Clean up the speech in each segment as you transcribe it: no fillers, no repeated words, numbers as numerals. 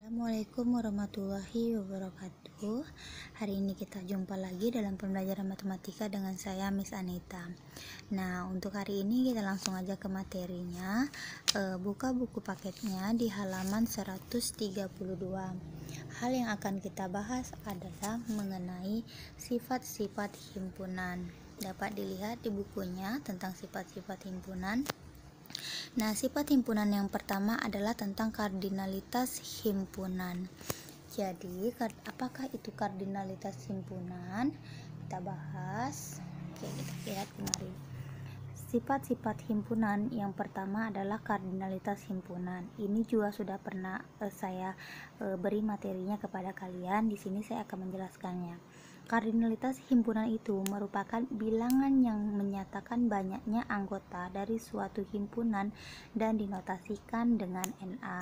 Assalamualaikum warahmatullahi wabarakatuh. Hari ini kita jumpa lagi dalam pembelajaran matematika dengan saya Miss Anita. Nah, untuk hari ini kita langsung aja ke materinya. Buka buku paketnya di halaman 132. Hal yang akan kita bahas adalah mengenai sifat-sifat himpunan. Dapat dilihat di bukunya tentang sifat-sifat himpunan. Nah, sifat himpunan yang pertama adalah tentang kardinalitas himpunan. Jadi, apakah itu kardinalitas himpunan? Kita bahas. Oke, kita lihat kemarin. Sifat-sifat himpunan yang pertama adalah kardinalitas himpunan. Ini juga sudah pernah saya beri materinya kepada kalian. Di sini saya akan menjelaskannya. Kardinalitas himpunan itu merupakan bilangan yang menyatakan banyaknya anggota dari suatu himpunan dan dinotasikan dengan NA.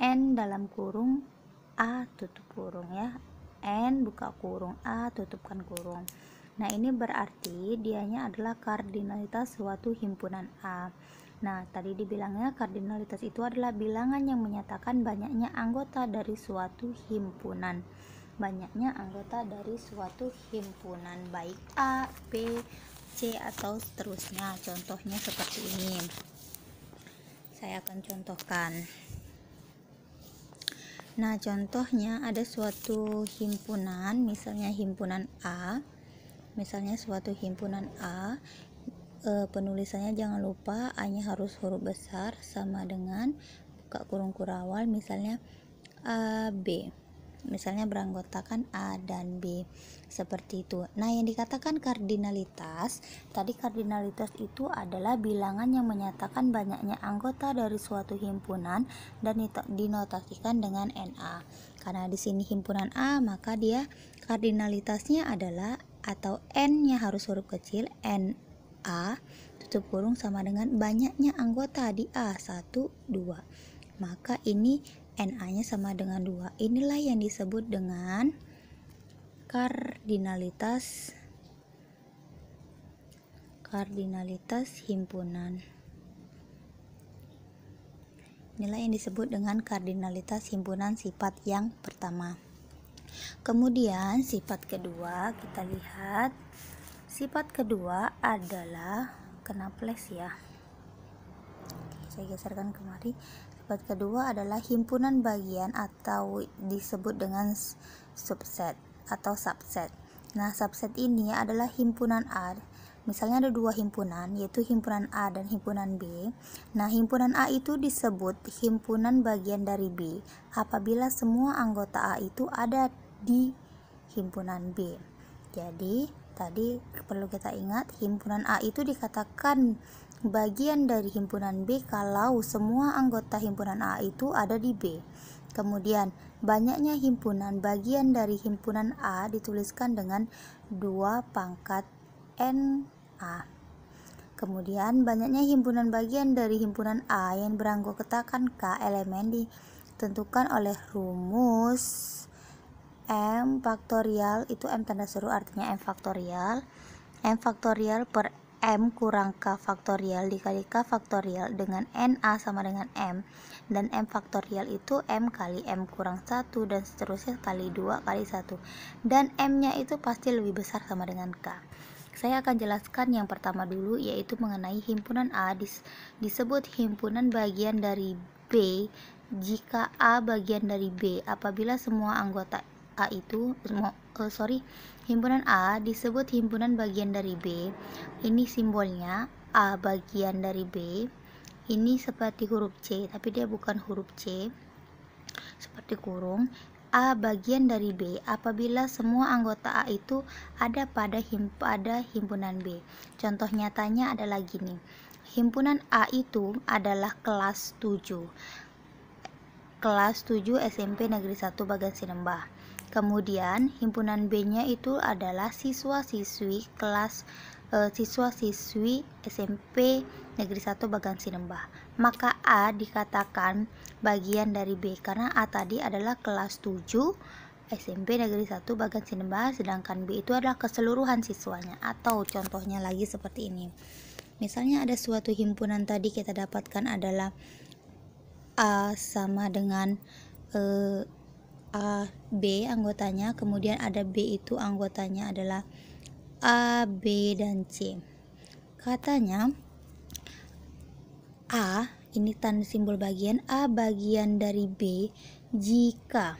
N dalam kurung A tutup kurung ya. N buka kurung, A tutupkan kurung. Nah, ini berarti dianya adalah kardinalitas suatu himpunan A. Nah, tadi dibilangnya kardinalitas itu adalah bilangan yang menyatakan banyaknya anggota dari suatu himpunan. Banyaknya anggota dari suatu himpunan, baik A, B, C, atau seterusnya. Contohnya seperti ini. Saya akan contohkan. Nah, contohnya ada suatu himpunan, misalnya himpunan A. Misalnya suatu himpunan A, penulisannya jangan lupa A-nya harus huruf besar sama dengan buka kurung kurawal, misalnya A, B. Misalnya beranggotakan A dan B, seperti itu. Nah, yang dikatakan kardinalitas, tadi kardinalitas itu adalah bilangan yang menyatakan banyaknya anggota dari suatu himpunan dan dinotasikan dengan NA. Karena di sini himpunan A, maka dia kardinalitasnya adalah atau N-nya harus huruf kecil, NA tutup kurung sama dengan banyaknya anggota di A 1, 2. Maka ini NA-nya sama dengan 2. Inilah yang disebut dengan kardinalitas himpunan. Inilah yang disebut dengan kardinalitas himpunan sifat yang pertama. Kemudian sifat kedua, kita lihat. Sifat kedua adalah flash ya. Saya geserkan kemari. Sifat kedua adalah himpunan bagian atau disebut dengan subset atau subset. Nah, subset ini adalah himpunan A. Misalnya ada dua himpunan, yaitu himpunan A dan himpunan B. Nah, himpunan A itu disebut himpunan bagian dari B apabila semua anggota A itu ada di himpunan B. Jadi, tadi perlu kita ingat, himpunan A itu dikatakan bagian dari himpunan B kalau semua anggota himpunan A itu ada di B. Kemudian, banyaknya himpunan bagian dari himpunan A dituliskan dengan 2 pangkat NA. Kemudian, banyaknya himpunan bagian dari himpunan A yang beranggotakan K elemen ditentukan oleh rumus M faktorial, itu M tanda seru artinya M faktorial. M faktorial per M kurang K faktorial dikali K faktorial dengan NA sama dengan M, dan M faktorial itu M kali M kurang 1 dan seterusnya kali 2 kali 1, dan M nya itu pasti lebih besar sama dengan K. Saya akan jelaskan yang pertama dulu, yaitu mengenai himpunan A disebut himpunan bagian dari B jika A bagian dari B apabila semua anggota A itu himpunan A disebut himpunan bagian dari B. Ini simbolnya A bagian dari B. Ini seperti huruf C, tapi dia bukan huruf C, seperti kurung. A bagian dari B apabila semua anggota A itu ada pada himpunan B. Contoh nyatanya adalah gini. Himpunan A itu adalah kelas 7. Kelas 7 SMP Negeri 1 Bagan Sinembah. Kemudian himpunan B-nya itu adalah siswa-siswi SMP Negeri 1 Bagan Sinembah. Maka A dikatakan bagian dari B karena A tadi adalah kelas 7 SMP Negeri 1 Bagan Sinembah, sedangkan B itu adalah keseluruhan siswanya. Atau contohnya lagi seperti ini. Misalnya ada suatu himpunan tadi kita dapatkan adalah A sama dengan A, B anggotanya, kemudian ada B itu anggotanya adalah A, B, dan C. Katanya A, ini tanda simbol bagian, A bagian dari B jika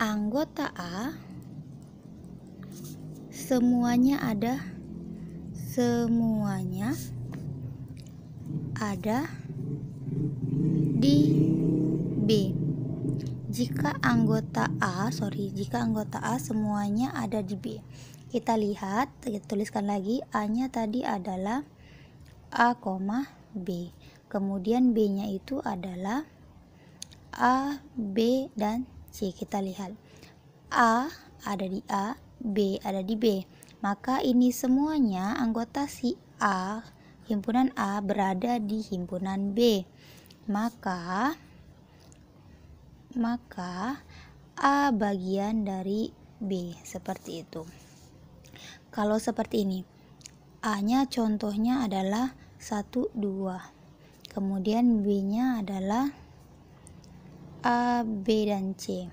anggota A semuanya ada di B. Jika anggota A semuanya ada di B. Kita lihat, kita tuliskan lagi, A-nya tadi adalah A, B. Kemudian B-nya itu adalah A, B, dan C. Kita lihat, A ada di A, B ada di B. Maka ini semuanya anggota si A, himpunan A berada di himpunan B. Maka A bagian dari B, seperti itu. Kalau seperti ini, A-nya contohnya adalah 1, 2. Kemudian B-nya adalah A, B, dan C.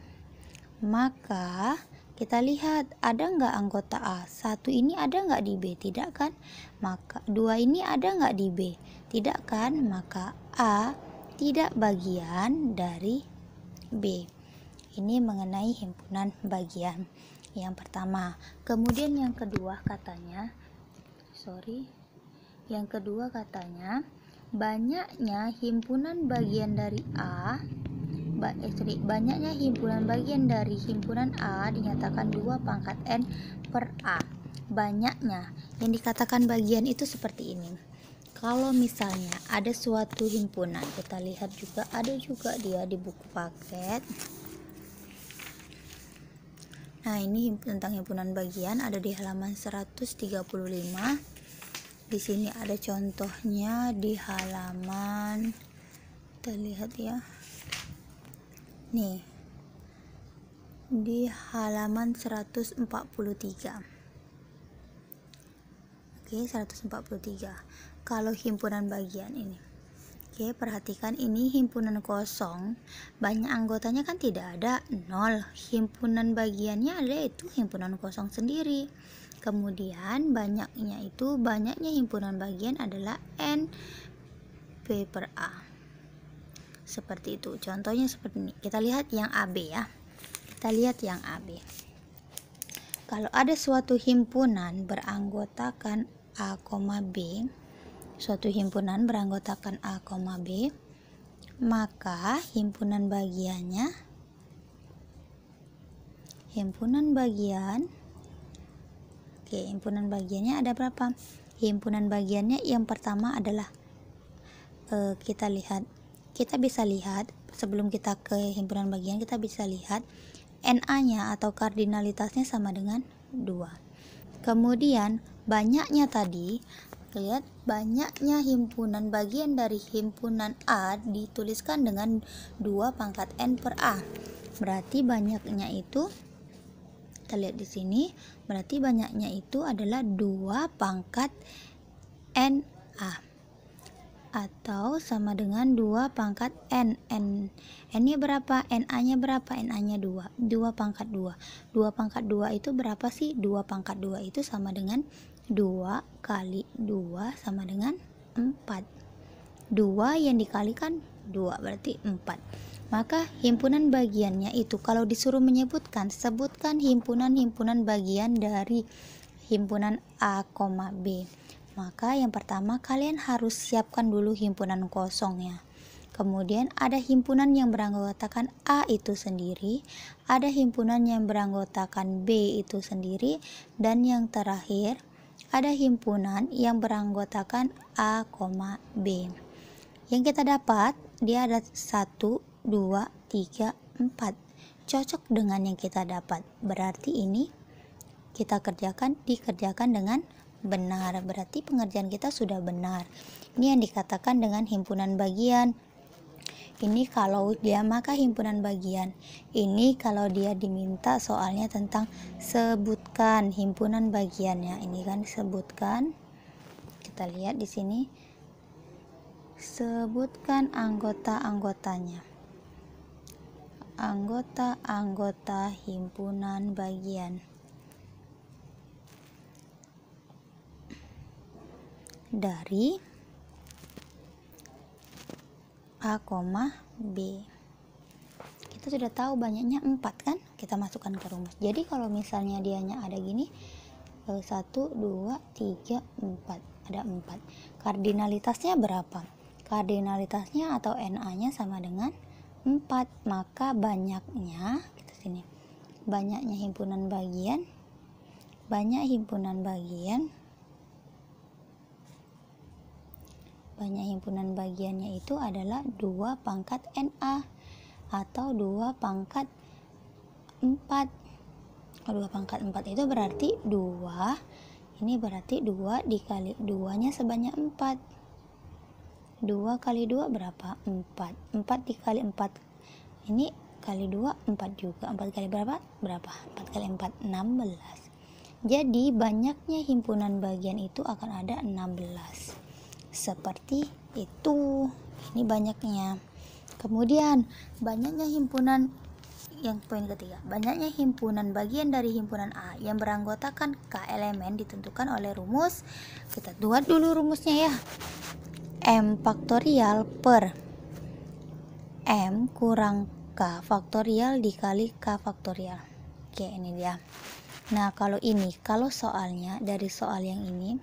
Maka kita lihat, ada nggak anggota A? 1 ini ada nggak di B? Tidak kan? Maka 2 ini ada nggak di B? Tidak kan? Maka A tidak bagian dari B. Ini mengenai himpunan bagian yang pertama. Kemudian yang kedua katanya, banyaknya himpunan bagian dari A, banyaknya himpunan bagian dari himpunan A dinyatakan 2 pangkat N per A. Banyaknya, yang dikatakan bagian itu seperti ini. Kalau misalnya ada suatu himpunan, kita lihat juga, ada juga dia di buku paket. Nah, ini tentang himpunan bagian, ada di halaman 135. Di sini ada contohnya di halaman, kita lihat ya. Nih, di halaman 143. Oke, 143. Kalau himpunan bagian ini, oke, perhatikan, ini himpunan kosong, banyak anggotanya kan tidak ada, 0. Himpunan bagiannya ada, itu himpunan kosong sendiri. Kemudian banyaknya himpunan bagian adalah N P per A. Seperti itu. Contohnya seperti ini. Kita lihat yang AB ya. Kalau ada suatu himpunan beranggotakan A, B, maka himpunan bagiannya ada berapa? Himpunan bagiannya yang pertama adalah kita bisa lihat sebelum kita ke himpunan bagian, kita bisa lihat NA-nya atau kardinalitasnya sama dengan 2. Kemudian banyaknya tadi, lihat, banyaknya himpunan bagian dari himpunan A dituliskan dengan 2 pangkat N per A. Berarti banyaknya itu, kita lihat di sini, berarti banyaknya itu adalah 2 pangkat NA, atau sama dengan 2 pangkat N. N-nya berapa? NA-nya berapa? NA-nya 2. 2 pangkat 2. 2 pangkat 2 itu berapa sih? 2 pangkat 2 itu sama dengan 2 kali 2 sama dengan 4. 2 yang dikalikan 2 berarti 4. Maka himpunan bagiannya itu, kalau disuruh menyebutkan, sebutkan himpunan bagian dari himpunan A, B. Maka yang pertama kalian harus siapkan dulu himpunan kosongnya. Kemudian ada himpunan yang beranggotakan A itu sendiri, ada himpunan yang beranggotakan B itu sendiri, dan yang terakhir ada himpunan yang beranggotakan A, B. Yang kita dapat, dia ada 1, 2, 3, 4. Cocok dengan yang kita dapat. Berarti ini kita dikerjakan dengan benar, berarti pengerjaan kita sudah benar. Ini yang dikatakan dengan himpunan bagian. Ini kalau dia maka himpunan bagian. Ini kalau dia diminta soalnya tentang sebutkan himpunan bagiannya. Ini kan sebutkan. Kita lihat di sini. Sebutkan anggota-anggotanya. anggota-anggota himpunan bagian dari A, B. Kita sudah tahu banyaknya 4 kan, kita masukkan ke rumus. Jadi kalau misalnya dianya ada gini, 1, 2, 3, 4, ada 4. Kardinalitasnya berapa? Kardinalitasnya atau NA-nya sama dengan 4, maka banyaknya, kita sini, banyaknya himpunan bagian, banyak himpunan bagiannya itu adalah 2 pangkat NA atau 2 pangkat 4. 2 pangkat 4 itu berarti 2, ini berarti 2 dikali 2 nya sebanyak 4. 2 kali 2 berapa? 4. 4 dikali 4, ini kali 2 4 juga. 4 kali berapa? 4 kali 4 16. Jadi banyaknya himpunan bagian itu akan ada 16. Seperti itu. Ini banyaknya. Kemudian banyaknya himpunan, yang poin ketiga, banyaknya himpunan bagian dari himpunan A yang beranggotakan K elemen ditentukan oleh rumus. Kita buat dulu rumusnya ya. M faktorial per M kurang K faktorial dikali K faktorial. Oke, ini dia. Nah, kalau soalnya dari soal yang ini,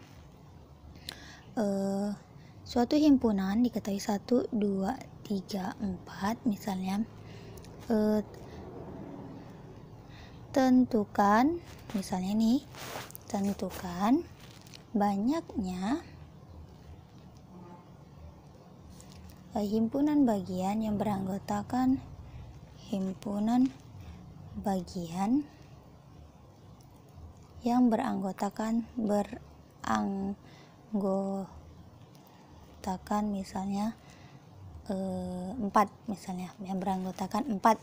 suatu himpunan diketahui 1, 2, 3, 4 misalnya, tentukan, misalnya nih, tentukan banyaknya himpunan bagian yang beranggotakan misalnya 4 misalnya, yang beranggotakan 4.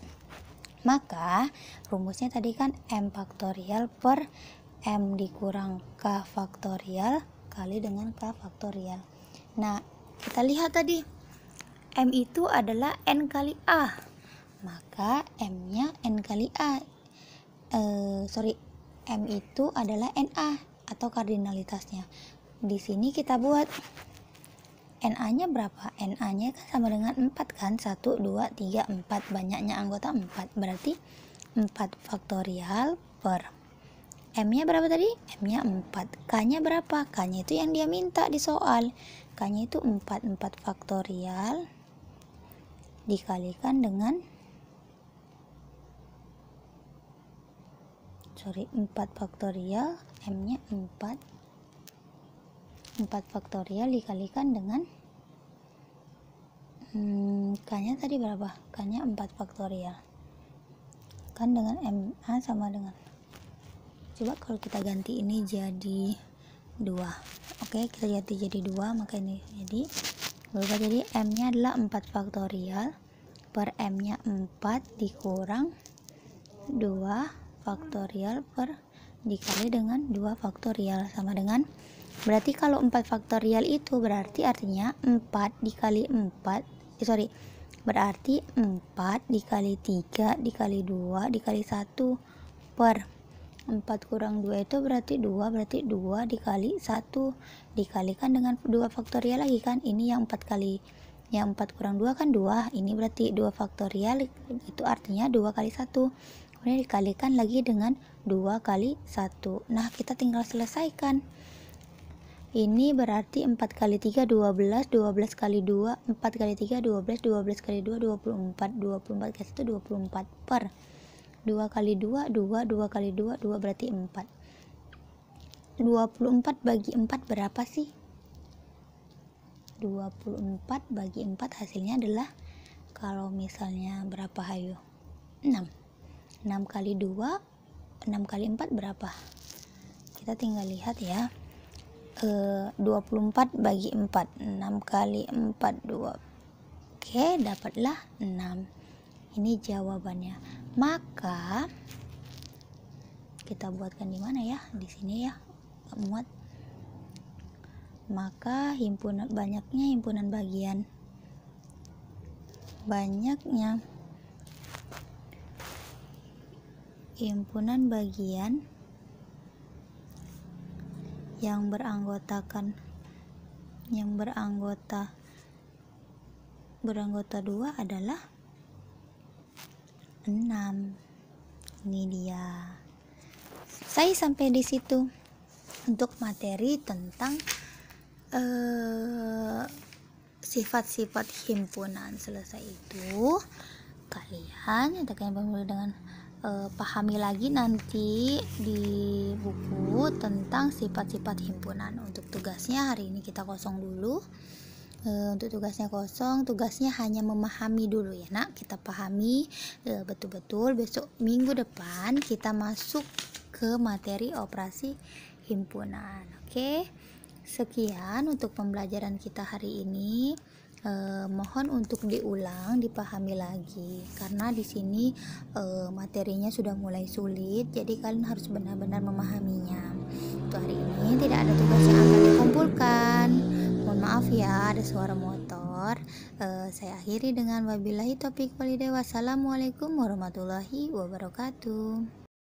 Maka rumusnya tadi kan M faktorial per M dikurang K faktorial kali dengan K faktorial. Nah, kita lihat tadi M itu adalah N kali A, maka M nya N kali A. M itu adalah NA atau kardinalitasnya. Di sini kita buat NA nya berapa? NA nya kan sama dengan 4 kan, 1, 2, 3, 4, banyaknya anggota 4, berarti 4 faktorial per M nya berapa tadi? M nya 4. K nya berapa? K nya itu yang dia minta di soal, K nya itu 4 faktorial dikalikan dengan 4 faktorial, M nya 4 faktorial dikalikan dengan K nya tadi berapa? K nya 4 faktorial kan dengan MA sama dengan, coba kalau kita ganti ini jadi 2. Oke, kita ganti jadi 2, maka ini jadi berubah jadi M nya adalah 4 faktorial per M nya 4 dikurang 2 faktorial per dikali dengan 2 faktorial sama dengan, berarti kalau 4 faktorial itu berarti artinya 4 dikali 4, berarti 4 dikali 3 dikali 2 dikali 1 per 4 kurang 2 itu berarti 2 dikali 1 dikalikan dengan 2 faktorial lagi kan, ini yang 4 kali, yang 4 kurang 2 kan 2, ini berarti 2 faktorial, itu artinya 2 kali 1, kemudian dikalikan lagi dengan 2 kali 1. Nah, kita tinggal selesaikan. Ini berarti 4 kali 3 12, 12 kali 2 4 kali 3 12, 12 kali 2 24, 24 kali 1 24 per 2 kali 2 2, 2 kali 2 2 berarti 4. 24 bagi 4 berapa sih? 24 bagi 4 hasilnya adalah, kalau misalnya berapa, hayo? 6. 6 kali 2, 6 kali 4 berapa? Kita tinggal lihat ya. 24 bagi 4, 6 kali 4 2. Oke, dapatlah 6. Ini jawabannya. Maka kita buatkan di mana ya? Di sini ya. Muat. Maka banyaknya himpunan bagian himpunan bagian yang beranggota dua adalah 6. Ini dia. Saya sampai di situ untuk materi tentang sifat-sifat himpunan. Selesai itu, kalian dengan pahami lagi nanti di buku tentang sifat-sifat himpunan. Untuk tugasnya hari ini kita kosong dulu. Untuk tugasnya hanya memahami dulu ya nak, kita pahami betul-betul. Besok minggu depan kita masuk ke materi operasi himpunan. Oke, sekian untuk pembelajaran kita hari ini. Mohon untuk diulang, dipahami lagi karena di sini materinya sudah mulai sulit, jadi kalian harus benar-benar memahaminya. Untuk hari ini tidak ada tugas yang akan dikumpulkan. Mohon maaf ya, ada suara motor. Saya akhiri dengan wabillahi taufiq walhidayah. Wassalamualaikum warahmatullahi wabarakatuh.